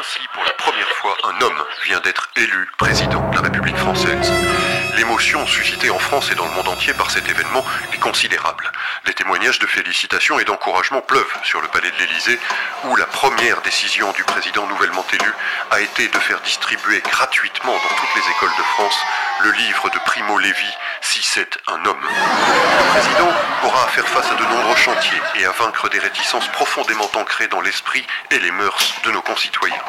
Ainsi, pour la première fois, un homme vient d'être élu président de la République française. L'émotion suscitée en France et dans le monde entier par cet événement est considérable. Les témoignages de félicitations et d'encouragement pleuvent sur le palais de l'Élysée, où la première décision du président nouvellement élu a été de faire distribuer gratuitement dans toutes les écoles de France le livre de Primo Levi, Si c'est un homme. Le président aura à faire face à de nombreux chantiers et à vaincre des réticences profondément ancrées dans l'esprit et les mœurs de nos concitoyens.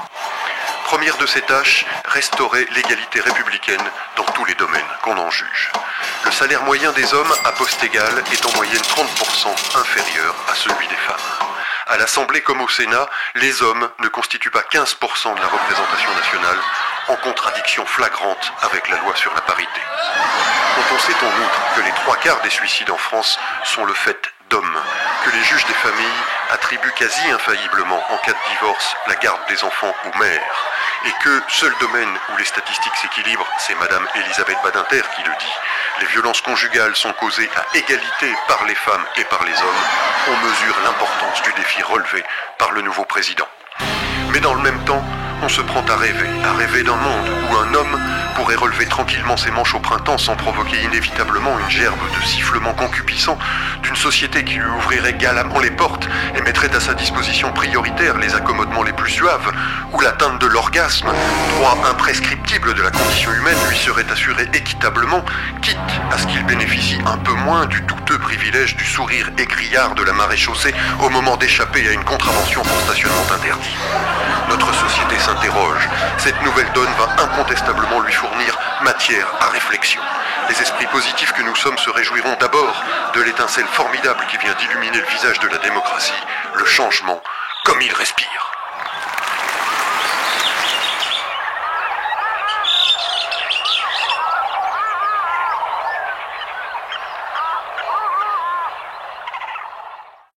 Première de ces tâches, restaurer l'égalité républicaine dans tous les domaines qu'on en juge. Le salaire moyen des hommes, à poste égal, est en moyenne 30% inférieur à celui des femmes. À l'Assemblée comme au Sénat, les hommes ne constituent pas 15% de la représentation nationale, en contradiction flagrante avec la loi sur la parité. Quand on sait en outre que les 3/4 des suicides en France sont le fait d'hommes, que les juges des familles attribuent quasi infailliblement en cas de divorce la garde des enfants aux mères, et que seul domaine où les statistiques s'équilibrent, c'est Madame Elisabeth Badinter qui le dit, les violences conjugales sont causées à égalité par les femmes et par les hommes, on mesure l'importance du défi relevé par le nouveau président. Mais dans le même temps, on se prend à rêver d'un monde où un homme pourrait relever tranquillement ses manches au printemps sans provoquer inévitablement une gerbe de sifflements concupiscents d'une société qui lui ouvrirait galamment les portes et mettrait à sa disposition prioritaire les accommodements les plus suaves, où l'atteinte de l'orgasme, droit imprescriptible de la condition humaine, lui serait assurée équitablement, quitte à ce qu'il bénéficie un peu moins du douteux privilège du sourire écriard de la maréchaussée au moment d'échapper à une contravention pour stationnement interdit. Notre société s'interroge. Cette nouvelle donne va incontestablement lui fournir matière à réflexion. Les esprits positifs que nous sommes se réjouiront d'abord de l'étincelle formidable qui vient d'illuminer le visage de la démocratie, le changement comme il respire.